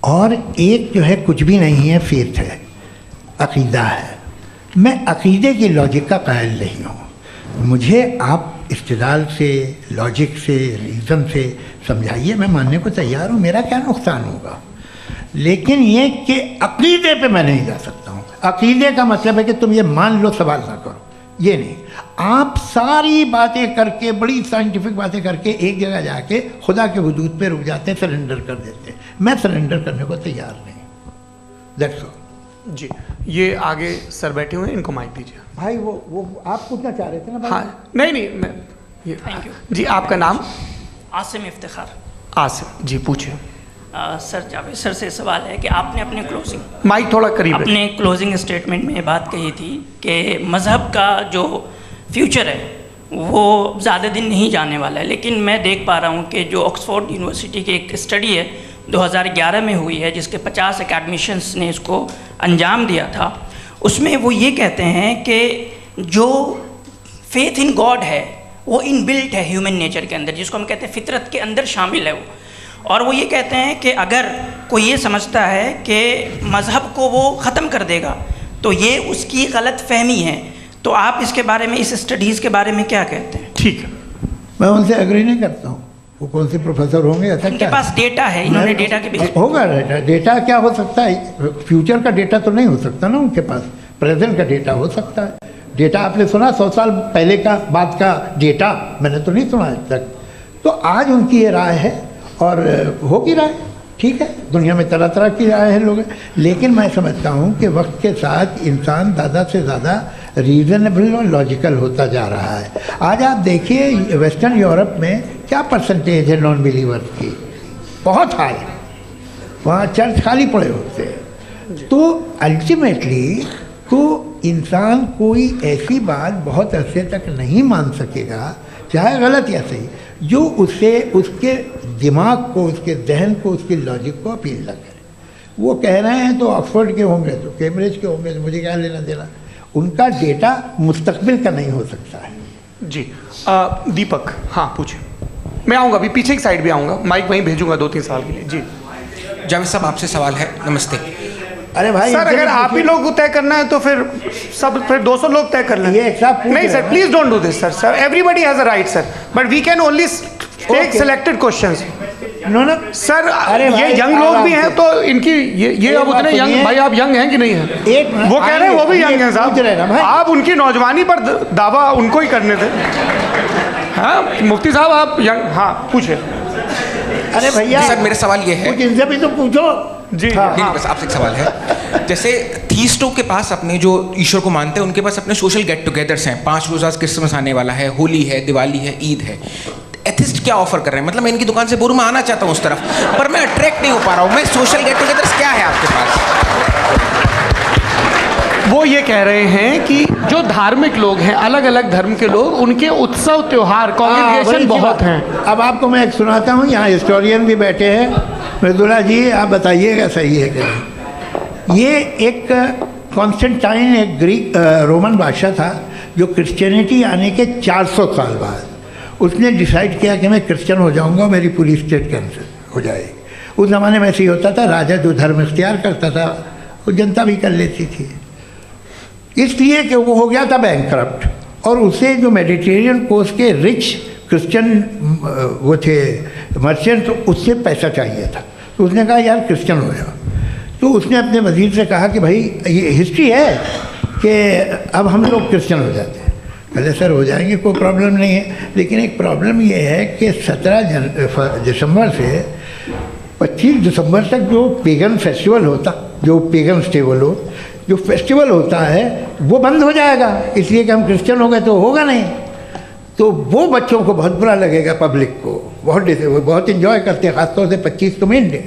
और एक जो है कुछ भी नहीं है, फेथ है, अक़ीदा है। मैं अक़ीदे की लॉजिक का कायल नहीं हूँ। मुझे आप इस्तिदलाल से, लॉजिक से, रीज़न से समझाइए, मैं मानने को तैयार हूँ, मेरा क्या नुकसान होगा। लेकिन ये कि अक़ीदे पे मैं नहीं जा सकता हूँ। अक़ीदे का मतलब है कि तुम ये मान लो, सवाल ना करो, ये नहीं। आप सारी बातें करके, बड़ी साइंटिफिक बातें करके एक जगह जाके खुदा के हुदूद पे रुक जाते हैं, सरेंडर कर देते हैं। मैं सरेंडर करने को तैयार नहीं। That's all. जी, ये आगे सर बैठे हुए हैं, इनको माइक दीजिए। भाई वो आप पूछना चाह रहे थे ना भाई? हाँ, नहीं मैं ये, थैंक यू जी। आपका नाम? आसिम इफ्तिखार। आसिम जी, पूछिए। सर, जावेद सर से सवाल है कि आपने अपने माइक थोड़ा करीब है। अपने क्लोजिंग स्टेटमेंट में ये बात कही थी कि मज़हब का जो फ्यूचर है वो ज़्यादा दिन नहीं जाने वाला है, लेकिन मैं देख पा रहा हूँ कि जो ऑक्सफोर्ड यूनिवर्सिटी की एक स्टडी है 2011 में हुई है, जिसके 50 एकेडमिशियंस ने इसको अंजाम दिया था, उसमें वो ये कहते हैं कि जो फेथ इन गॉड है वो इनबिल्ट है ह्यूमन नेचर के अंदर, जिसको हम कहते हैं फितरत के अंदर शामिल है वो। और वो ये कहते हैं कि अगर कोई ये समझता है कि मज़हब को वो ख़त्म कर देगा तो ये उसकी गलत फहमी है। तो आप इसके बारे में, इस स्टडीज़ के बारे में क्या कहते हैं? ठीक है, मैं उनसे एग्री नहीं करता हूँ। वो कौन से प्रोफेसर होंगे? ऐसा उनके पास डेटा है, इन्होंने डेटा के बेस होगा। डेटा क्या हो सकता है? फ्यूचर का डेटा तो नहीं हो सकता ना उनके पास, प्रेजेंट का डेटा हो सकता है। डेटा आपने सुना 100 साल पहले का बाद का डेटा? मैंने तो नहीं सुना आज तक। तो आज उनकी ये राय है और होगी राय, ठीक है। दुनिया में तरह तरह की राय है लोग, लेकिन मैं समझता हूँ कि वक्त के साथ इंसान ज़्यादा से ज़्यादा रीज़नेबल और लॉजिकल होता जा रहा है। आज आप देखिए वेस्टर्न यूरोप में क्या परसेंटेज है नॉन बिलीवर्स की, बहुत हाई। वहाँ चर्च खाली पड़े होते हैं। तो अल्टीमेटली तो इंसान कोई ऐसी बात बहुत अरसे तक नहीं मान सकेगा, चाहे गलत या सही, जो उसे, उसके दिमाग को, उसके जहन को, उसकी लॉजिक को अपील न करे। वो कह रहे हैं तो ऑक्सफोर्ड के होंगे तो कैम्ब्रिज के होंगे, तो मुझे क्या लेना देना। उनका डेटा मुस्तकबिल का नहीं हो सकता है। जी। दीपक, हाँ पूछिए। मैं आऊँगा, अभी पीछे की साइड भी आऊँगा, माइक वहीं भेजूंगा 2-3 साल के लिए। जी जावेद साहब, आपसे सवाल है। नमस्ते। अरे भाई सर, अगर आप ही लोग को तय करना है तो फिर 200 लोग तय कर लें। ये एक साहब नहीं sir, please don't do this sir. Everybody has a right sir, but we can only take selected questions. No sir, अरे ये यंग लोग भी हैं तो इनकी ये अब उतने यंग, भाई आप यंग हैं कि नहीं हैं? वो कह रहे हैं वो भी यंग हैं साहब, आप उनकी नौजवानी पर दावा उनको ही करने थे। हाँ मुफ्ती साहब, आप यंग, हाँ पूछे। अरे भैया सर, मेरा सवाल ये है, कुछ इनसे भी तो पूछो। जी नहीं, बस आपसे एक सवाल है। जैसे थीस्टों के पास, अपने जो ईश्वर को मानते हैं, उनके पास अपने सोशल गेट टुगेदर्स हैं। 5 रोज़ा क्रिसमस आने वाला है, होली है, दिवाली है, ईद है। एथिस्ट क्या ऑफर कर रहे हैं? मतलब मैं इनकी दुकान से बोलूँ, मैं आना चाहता हूँ उस तरफ, पर मैं अट्रैक्ट नहीं हो पा रहा हूँ। मैं सोशल गेट टुगेदर्स क्या है आपके पास? वो ये कह रहे हैं कि जो धार्मिक लोग हैं, अलग अलग धर्म के लोग, उनके उत्सव त्योहार, कॉन्ग्रेगेशन बहुत हैं। अब आपको मैं एक सुनाता हूँ, यहाँ हिस्टोरियन भी बैठे हैं। मृदुला जी, आप बताइएगा सही है कि नहीं। ये एक कॉन्स्टेंटाइन, एक ग्रीक रोमन बादशाह था, जो क्रिश्चियनिटी आने के 400 साल बाद उसने डिसाइड किया कि मैं क्रिश्चियन हो जाऊंगा, मेरी पूरी स्टेट कैंसिल हो जाएगी। उस ज़माने में ऐसे ही होता था, राजा जो धर्म इख्तियार करता था वो जनता भी कर लेती थी, इसलिए कि वो हो गया था बैंकरप्ट। और उसे जो मेडिटेरियन कोस्ट के रिच क्रिश्चियन वो थे मर्चेंट, तो उससे पैसा चाहिए था। तो उसने कहा यार क्रिश्चियन हो जाओ। तो उसने अपने वजीर से कहा कि भाई ये हिस्ट्री है कि अब हम लोग क्रिश्चियन हो जाते हैं। पहले सर हो जाएंगे, कोई प्रॉब्लम नहीं है, लेकिन एक प्रॉब्लम ये है कि 17 दिसंबर से 25 दिसंबर तक जो पेगन फेस्टिवल होता, जो पेगन जो फेस्टिवल होता है वो बंद हो जाएगा, इसलिए कि हम क्रिश्चियन हो गए तो होगा नहीं। तो वो बच्चों को बहुत बुरा लगेगा, पब्लिक को बहुत इन्जॉय करते हैं, ख़ासतौर से 25 को मेन डे।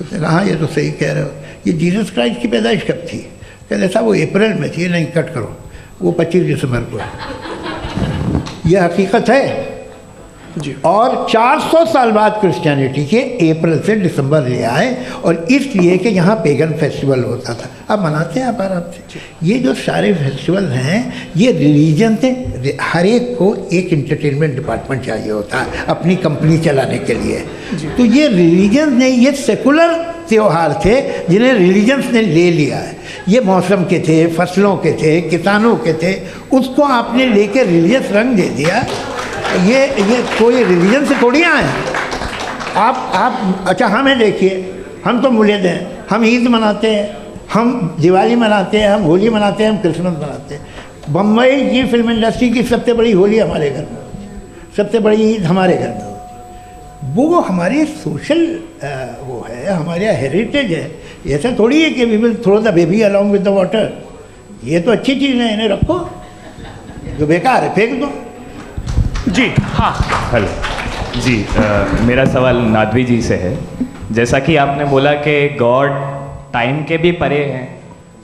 उसने कहा हाँ ये तो सही कह रहे हो, ये जीसस क्राइस्ट की पैदाइश कब थी? कहते साहब वो अप्रैल में थी। नहीं, कट करो, वो 25 दिसंबर को है। ये हकीकत है। जी। और 400 साल बाद क्रिश्चियनिटी के अप्रैल से दिसंबर ले आए, और इसलिए कि यहाँ पेगन फेस्टिवल होता था। अब मनाते हैं आप आराम से। ये जो सारे फेस्टिवल हैं ये रिलीजन से, हर एक को एक इंटरटेनमेंट डिपार्टमेंट चाहिए होता है अपनी कंपनी चलाने के लिए। तो ये रिलीजन ने, ये सेकुलर त्यौहार थे जिन्हें रिलीजन्स ने ले लिया है। ये मौसम के थे, फसलों के थे, किसानों के थे, उसको आपने लेके रिलीजियस रंग दे दिया। ये कोई रिलीजन से थोड़ी आए हैं आप। अच्छा हमें देखिए, हम तो मुल्द हैं, हम ईद मनाते हैं, हम दिवाली मनाते हैं, हम होली मनाते हैं, हम क्रिसमस मनाते हैं। बम्बई की फिल्म इंडस्ट्री की सबसे बड़ी होली हमारे घर में होती है, सबसे बड़ी ईद हमारे घर में होती है। वो हमारी सोशल वो है, हमारा हेरिटेज है। ऐसा थोड़ी है कि we will throw the baby along with the water. ये तो अच्छी चीज़ है, इन्हें रखो, जो बेकार है फेंक दो। जी हाँ हेलो जी, मेरा सवाल नादवी जी से है। जैसा कि आपने बोला कि गॉड टाइम के भी परे हैं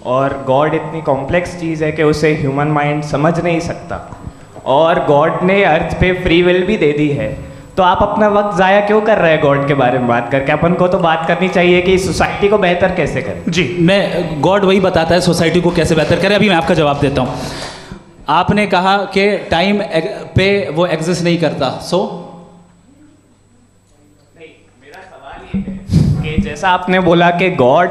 और गॉड इतनी कॉम्प्लेक्स चीज़ है कि उसे ह्यूमन माइंड समझ नहीं सकता, और गॉड ने अर्थ पे फ्री विल भी दे दी है, तो आप अपना वक्त ज़ाया क्यों कर रहे हैं गॉड के बारे में बात करके? अपन को तो बात करनी चाहिए कि सोसाइटी को बेहतर कैसे करें। जी, मैं गॉड वही बताता है सोसाइटी को कैसे बेहतर करें। अभी मैं आपका जवाब देता हूँ। आपने कहा कि टाइम पे वो एग्जिस्ट नहीं करता, सो मेरा सवाल ये है कि जैसा आपने बोला कि गॉड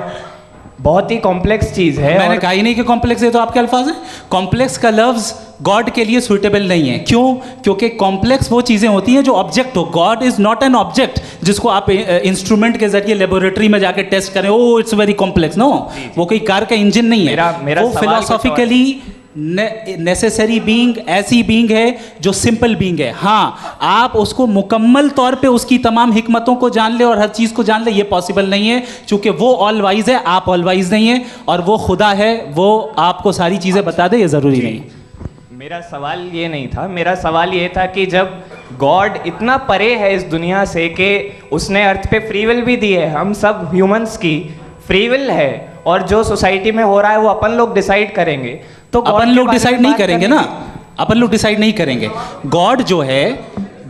बहुत ही कॉम्प्लेक्स चीज़ है। मैंने कहा ही नहीं कि कॉम्प्लेक्स है, तो आपके अल्फाज हैं। कॉम्प्लेक्स का लफ्ज गॉड के लिए सुइटेबल नहीं है। क्यों? क्योंकि कॉम्प्लेक्स वो चीज़ें होती हैं जो ऑब्जेक्ट हो। God is not an object जिसको आप इंस्ट्रूमेंट के जरिए लेबोरेटरी में जाके टेस्ट करें, oh it's very complex. No, वो कोई कार का इंजन नहीं है। मेरा वो फिलोसॉफिकली नेसेसरी बीइंग ऐसी बीइंग है जो सिंपल बीइंग है। हाँ, आप उसको मुकम्मल तौर पे उसकी तमाम हिकमतों को जान ले और हर चीज़ को जान ले, ये पॉसिबल नहीं है, क्योंकि वो ऑल वाइज है, आप ऑल वाइज नहीं है, और वो खुदा है, वो आपको सारी चीज़ें बता दे, ये ज़रूरी नहीं। मेरा सवाल ये नहीं था, मेरा सवाल ये था कि जब गॉड इतना परे है इस दुनिया से कि उसने अर्थ पे फ्री विल भी दी है, हम सब ह्यूमंस की फ्री विल है, और जो सोसाइटी में हो रहा है वो अपन लोग डिसाइड करेंगे, तो अपन लोग डिसाइड नहीं करेंगे ना, अपन लोग डिसाइड नहीं करेंगे। गॉड जो है,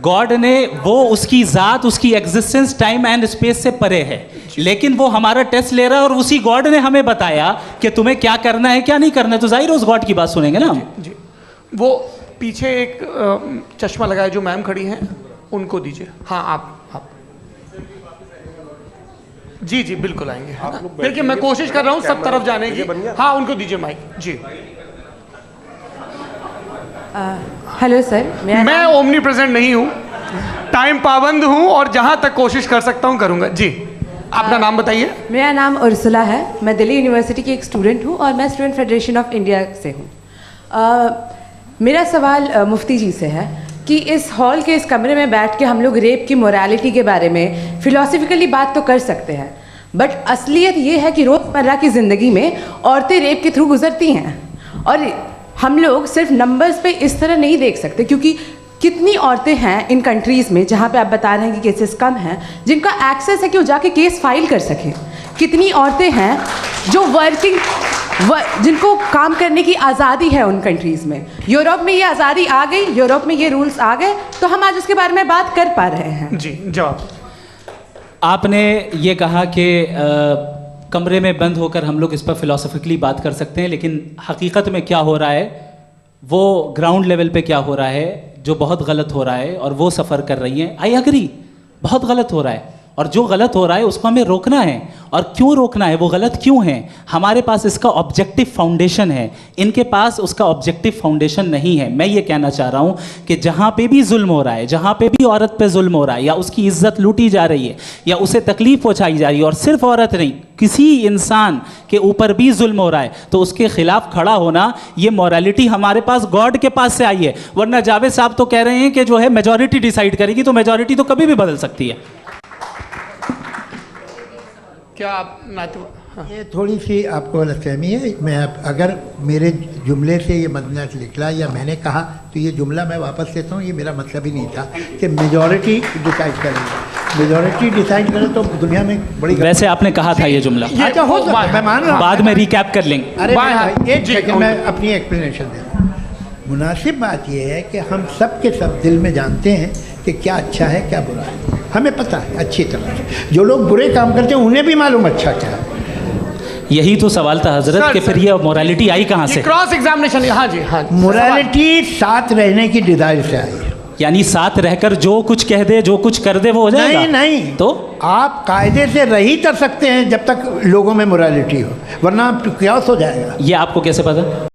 गॉड ने वो उसकी ज़ात, उसकी एग्जिस्टेंस टाइम एंड स्पेस से परे है, लेकिन वो हमारा टेस्ट ले रहा है और उसी गॉड ने हमें बताया कि तुम्हें क्या करना है क्या नहीं करना है, तो जाहिर है उस गॉड की बात सुनेंगे ना। जी, वो पीछे एक चश्मा लगाए जो मैम खड़ी हैं, उनको दीजिए। हाँ, आप जी जी बिल्कुल आएंगे। देखिए मैं कोशिश कर रहा हूँ सब तरफ जाने की। हाँ, उनको दीजिए माइक। जी, हेलो सर, मैं ओमनी प्रेजेंट नहीं हूँ, टाइम पाबंद हूँ, और जहाँ तक कोशिश कर सकता हूँ करूँगा। जी, अपना नाम बताइए। मेरा नाम उर्सुला है, मैं दिल्ली यूनिवर्सिटी की एक स्टूडेंट हूँ और मैं स्टूडेंट फेडरेशन ऑफ इंडिया से हूँ। मेरा सवाल मुफ्ती जी से है कि इस हॉल के इस कमरे में बैठ के हम लोग रेप की मोरालिटी के बारे में फिलोसफिकली बात तो कर सकते हैं, बट असलियत ये है कि रोज़मर्रा की ज़िंदगी में औरतें रेप के थ्रू गुजरती हैं, और हम लोग सिर्फ नंबर्स पे इस तरह नहीं देख सकते, क्योंकि कितनी औरतें हैं इन कंट्रीज़ में जहाँ पे आप बता रहे हैं कि केसेस कम हैं, जिनका एक्सेस है कि वो जाके केस फाइल कर सकें। कितनी औरतें हैं जो जिनको काम करने की आज़ादी है उन कंट्रीज़ में। यूरोप में ये आज़ादी आ गई, यूरोप में ये रूल्स आ गए, तो हम आज उसके बारे में बात कर पा रहे हैं। जी, जवाब। आपने ये कहा कि कमरे में बंद होकर हम लोग इस पर फिलोसफिकली बात कर सकते हैं, लेकिन हकीकत में क्या हो रहा है, वो ग्राउंड लेवल पे क्या हो रहा है जो बहुत गलत हो रहा है, और वो सफ़र कर रही हैं। आई एग्री, बहुत गलत हो रहा है, और जो गलत हो रहा है उसको हमें रोकना है। और क्यों रोकना है, वो गलत क्यों है? हमारे पास इसका ऑब्जेक्टिव फाउंडेशन है, इनके पास उसका ऑब्जेक्टिव फाउंडेशन नहीं है। मैं ये कहना चाह रहा हूँ कि जहाँ पे भी जुल्म हो रहा है, जहाँ पे भी औरत पे जुल्म हो रहा है, या उसकी इज्जत लूटी जा रही है, या उसे तकलीफ पहुँचाई जा रही है, और सिर्फ औरत नहीं, किसी इंसान के ऊपर भी जुल्म हो रहा है, तो उसके खिलाफ खड़ा होना, ये मॉरलिटी हमारे पास गॉड के पास से आई है। वरना जावेद साहब तो कह रहे हैं कि जो है मेजॉरिटी डिसाइड करेगी, तो मेजॉरिटी तो कभी भी बदल सकती है। क्या आप ये थोड़ी सी आपको गलतफहमी है। मैं अगर मेरे जुमले से ये मदनत निकला या मैंने कहा, तो ये जुमला मैं वापस लेता हूँ। ये मेरा मतलब ही नहीं था कि मेजॉरिटी डिसाइड करेगी। मेजॉरिटी डिसाइड करे तो दुनिया में बड़ी, वैसे आपने कहा था ये जुमला। अच्छा, हो सकता है, मैं मान रहा हूँ, बाद में रिकैप कर लेंगे। अरे एक सेकंड, मैं अपनी एक्सप्लेनेशन देता हूँ। मुनासिब बात यह है कि हम सब के सब दिल में जानते हैं कि क्या अच्छा है क्या बुरा है, हमें पता है अच्छी तरह से। जो लोग बुरे काम करते हैं उन्हें भी मालूम अच्छा क्या है। यही तो सवाल था हजरत सर, कि फिर ये मोरालिटी आई कहाँ से? क्रॉस एग्जामिनेशन, हाँ जी हाँ जी। मोरालिटी साथ रहने की डिजायर से आई है। यानी साथ रहकर जो कुछ कह दे जो कुछ कर दे वो हो जाएगा? नहीं नहीं, तो आप कायदे से रह ही कर सकते हैं जब तक लोगों में मोरालिटी हो, वरना आप क्योस हो जाएगा। ये आपको कैसे पता?